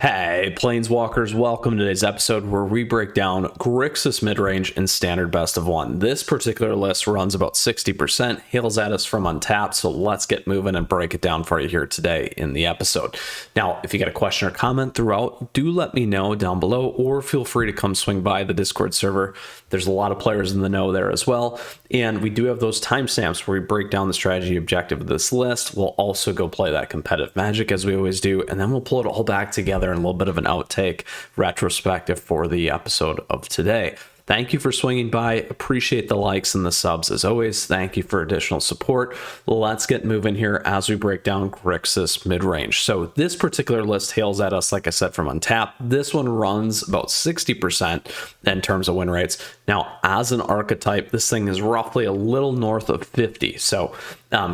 Hey, Planeswalkers, welcome to today's episode where we break down Grixis Midrange and Standard Best of 1. This particular list runs about 60%, hails at us from Untapped, so let's get moving and break it down for you here today in the episode. Now, if you got a question or comment throughout, do let me know down below, or feel free to come swing by the Discord server. There's a lot of players in the know there as well, and we do have those timestamps where we break down the strategy objective of this list. We'll also go play that competitive Magic as we always do, and then we'll pull it all back together in a little bit of an outtake retrospective for the episode of today. Thank you for swinging by. Appreciate the likes and the subs as always. Thank you for additional support. Let's get moving here as we break down Grixis Midrange. So this particular list hails at us, like I said, from Untapped. This one runs about 60% in terms of win rates. Now, as an archetype, this thing is roughly a little north of 50. So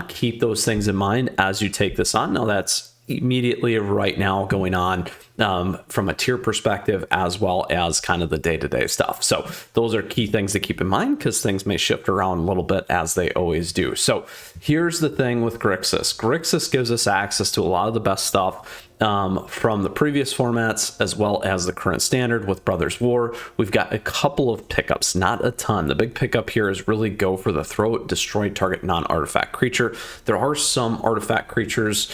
keep those things in mind as you take this on. Now, that's immediately right now going on from a tier perspective, as well as kind of the day-to-day stuff. So those are key things to keep in mind because things may shift around a little bit as they always do. So here's the thing with Grixis. Grixis gives us access to a lot of the best stuff from the previous formats as well as the current standard with Brothers War. We've got a couple of pickups, not a ton. The big pickup here is really go for the throat, destroy target non-artifact creature. There are some artifact creatures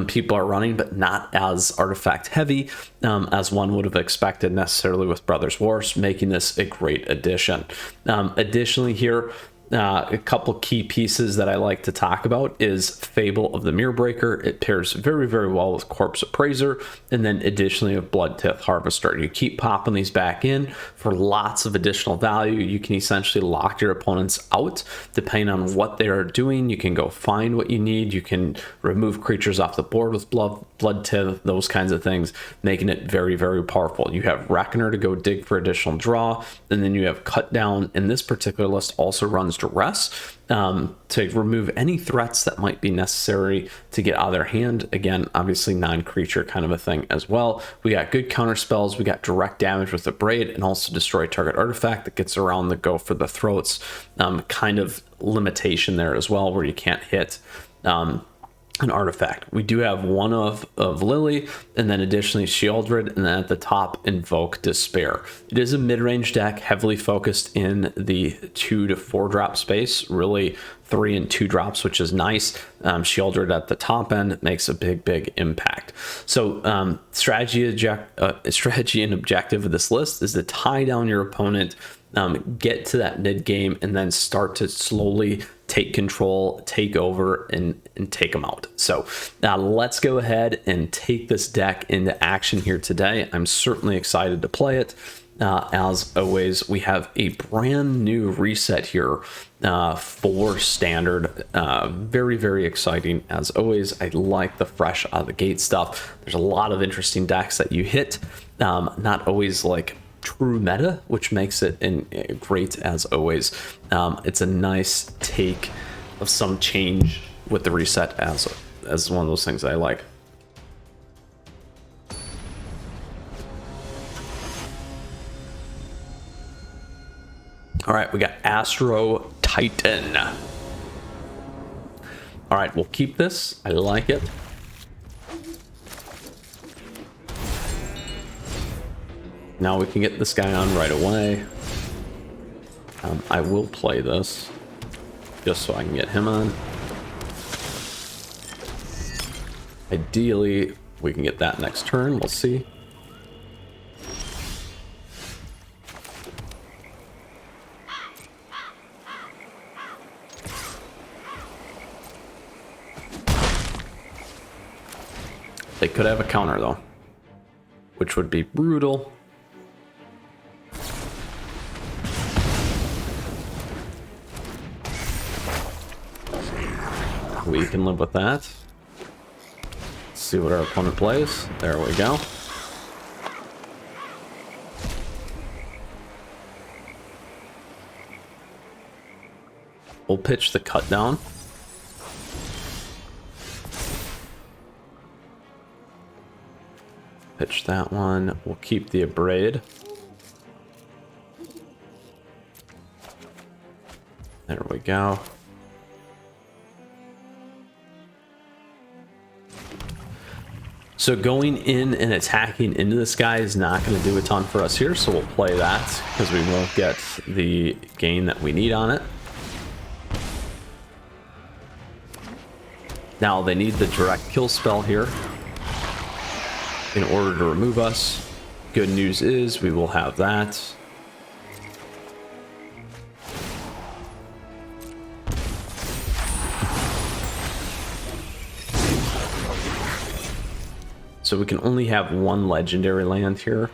people are running, but not as artifact heavy as one would have expected necessarily with Brothers Wars, making this a great addition. Additionally here, a couple key pieces that I like to talk about is Fable of the Mirror Breaker. It pairs very, very well with Corpse Appraiser, and then additionally of Bloodtith Harvester. You keep popping these back in for lots of additional value. You can essentially lock your opponents out depending on what they are doing. You can go find what you need. You can remove creatures off the board with Bloodtith, those kinds of things, making it very, very powerful. You have Reckoner to go dig for additional draw, and then you have Cut Down. And this particular list also runs Duress to remove any threats that might be necessary to get out of their hand. Again, obviously non-creature kind of a thing as well. We got good counter spells. We got direct damage with the Braid and also destroy target artifact that gets around the go for the throats kind of limitation there as well, where you can't hit an artifact. We do have one of Lily, and then additionally Sheoldred, and then at the top Invoke Despair. It is a mid-range deck, heavily focused in the 2 to 4 drop space, really 3 and 2 drops, which is nice. Sheoldred at the top end makes a big impact. So strategy and objective of this list is to tie down your opponent, get to that mid game, and then start to slowly take control, take over, and take them out. So let's go ahead and take this deck into action here today. I'm certainly excited to play it. As always, we have a brand new reset here for Standard. Very exciting as always. I like the fresh out of the gate stuff. There's a lot of interesting decks that you hit, not always like true meta, which makes it great as always. It's a nice take of some change with the reset as one of those things I like. All right, we got Astro Titan. All right, we'll keep this. I like it. Now we can get this guy on right away. I will play this just so I can get him on. Ideally, we can get that next turn. We'll see. They could have a counter though, which would be brutal. We can live with that. Let's see what our opponent plays. There we go. We'll pitch the Cut Down. Pitch that one. We'll keep the Abrade. There we go. So going in and attacking into this guy is not going to do a ton for us here, so we'll play that because we won't get the gain that we need on it. Now they need the direct kill spell here in order to remove us. Good news is we will have that. So we can only have one legendary land here.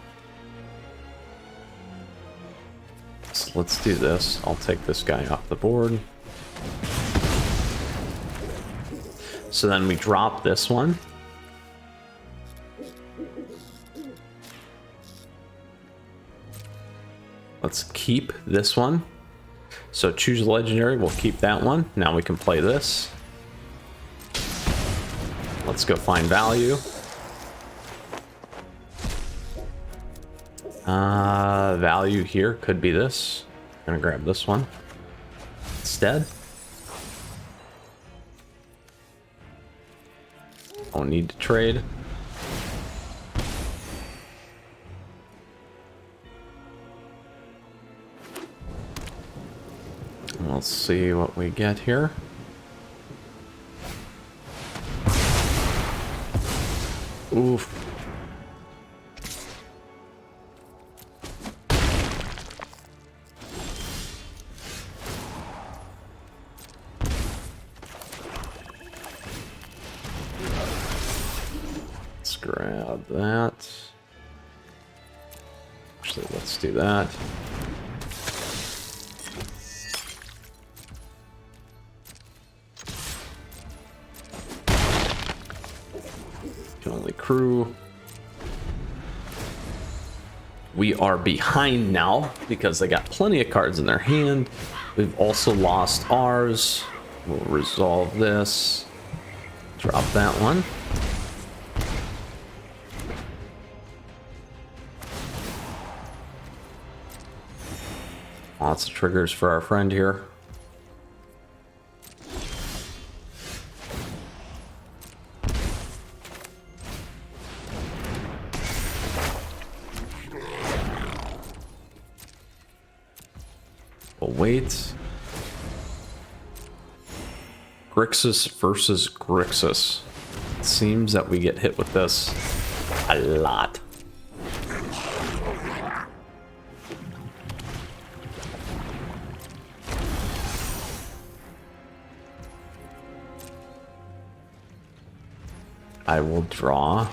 So let's do this. I'll take this guy off the board. So then we drop this one. Let's keep this one. So choose a legendary, we'll keep that one. Now we can play this. Let's go find value. Value here could be this. I'm gonna grab this one instead. Don't need to trade. Let's see what we get here. Oof. Let's grab that. Actually, let's do that. Only crew. We are behind now because they got plenty of cards in their hand. We've also lost ours. We'll resolve this. Drop that one. Lots of triggers for our friend here. We'll wait. Grixis versus Grixis. It seems that we get hit with this a lot. I will draw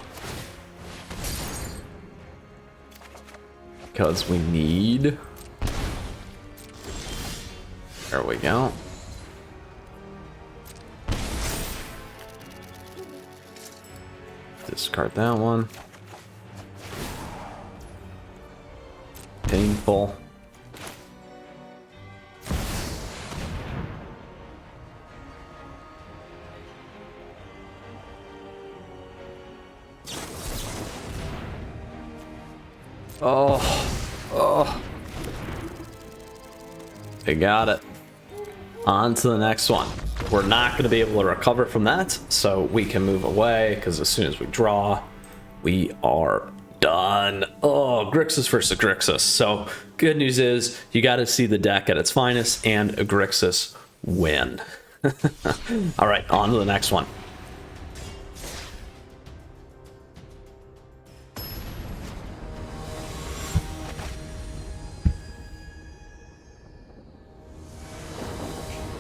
because we need. There we go. Discard that one. Painful. Oh. They got it. On to the next one. We're not going to be able to recover from that, so we can move away, because as soon as we draw, we are done. Oh, Grixis versus Grixis. So, good news is, you got to see the deck at its finest, and a Grixis win. Alright, on to the next one.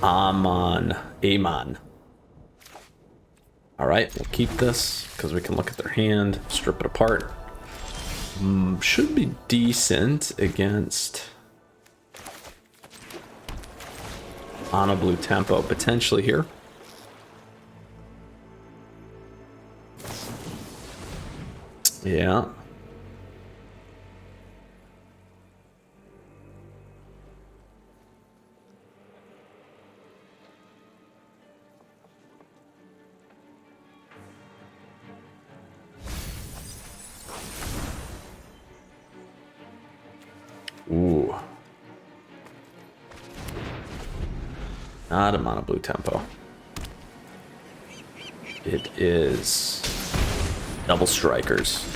Amon. Alright, we'll keep this because we can look at their hand, strip it apart. Should be decent against on a blue tempo potentially here. Yeah. Ooh. Not a mono blue tempo. It is Double strikers.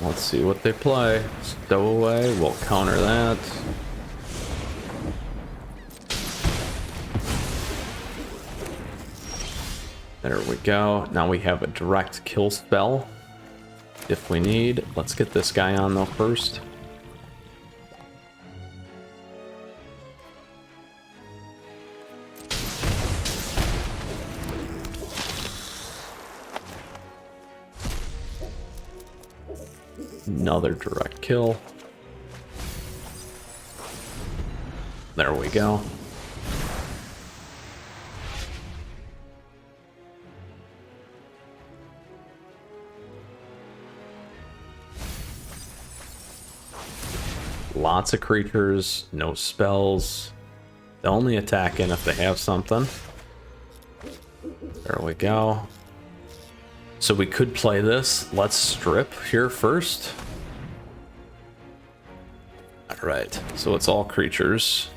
Let's see what they play. Stowaway, we'll counter that. There we go. Now we have a direct kill spell if we need. Let's get this guy on though first. Another direct kill. There we go. Lots of creatures, no spells. They only attack in if they have something. There we go. So we could play this. Let's strip here first. All right, so it's all creatures.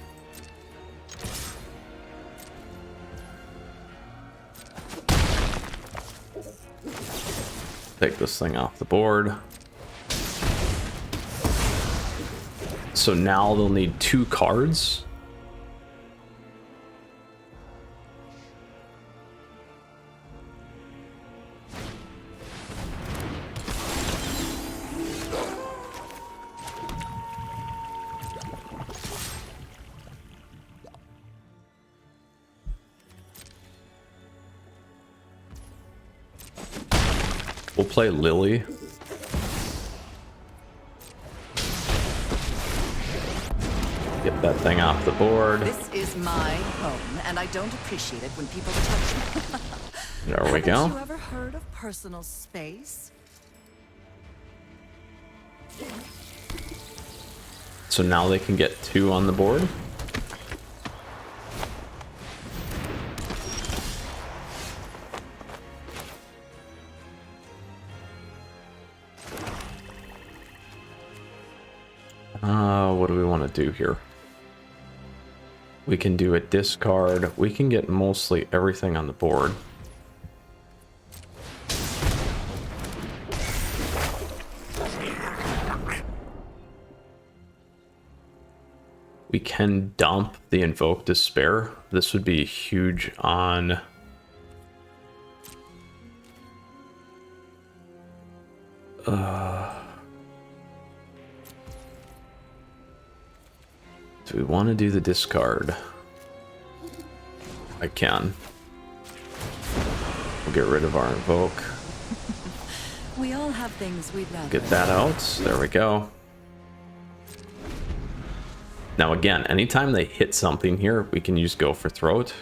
Take this thing off the board. So now they'll need 2 cards. We'll play Lily. Get that thing off the board. This is my home, and I don't appreciate it when people touch me. There we go. Have you ever heard of personal space? So now they can get 2 on the board. What do we want to do here? We can do a discard. We can get mostly everything on the board. We can dump the Invoke Despair. This would be huge on... Do we want to do the discard? I can. We'll get rid of our Invoke. We all have things we'd rather. Get that out. There we go. Now again, anytime they hit something here, we can use Go for Throat.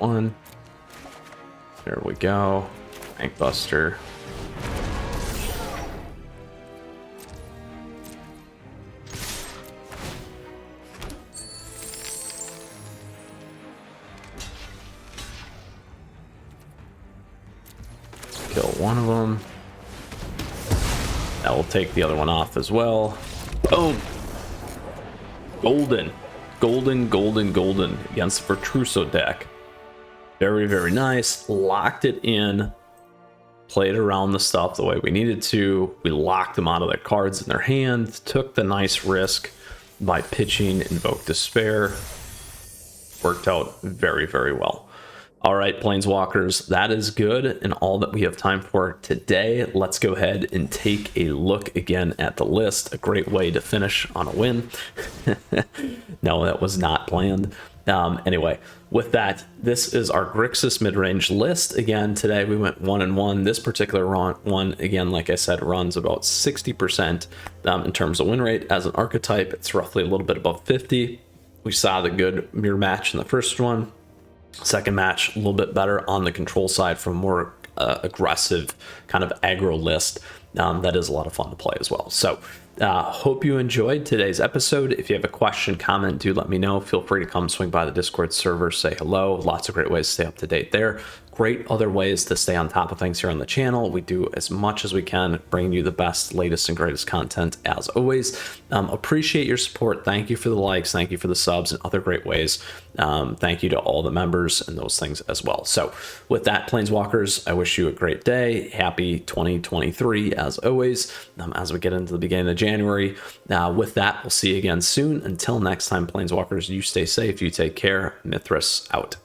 One. There we go. Bank Buster. Kill one of them. That will take the other one off as well. Boom! Golden. Golden, golden, golden against the Virtuoso deck. Very, very nice. Locked it in. Played around the stuff the way we needed to. We locked them out of their cards in their hand. Took the nice risk by pitching Invoke Despair. Worked out very, very well. All right, Planeswalkers, that is good and all that we have time for today. Let's go ahead and take a look again at the list. A great way to finish on a win. No, that was not planned. Anyway, with that, this is our Grixis mid-range list. Again, today we went 1-1. This particular one, again, like I said, runs about 60% in terms of win rate. As an archetype, it's roughly a little bit above 50. We saw the good mirror match in the first one. Second match, a little bit better on the control side from more aggressive kind of aggro list. That is a lot of fun to play as well. So hope you enjoyed today's episode. If you have a question, comment, do let me know. Feel free to come swing by the Discord server, say hello. Lots of great ways to stay up to date there. Great other ways to stay on top of things here on the channel. We do as much as we can, bringing you the best, latest, and greatest content as always. Appreciate your support. Thank you for the likes. Thank you for the subs and other great ways. Thank you to all the members and those things as well. So with that, Planeswalkers, I wish you a great day. Happy 2023 as always, as we get into the beginning of January. With that, we'll see you again soon. Until next time, Planeswalkers, you stay safe, you take care. Mythras out.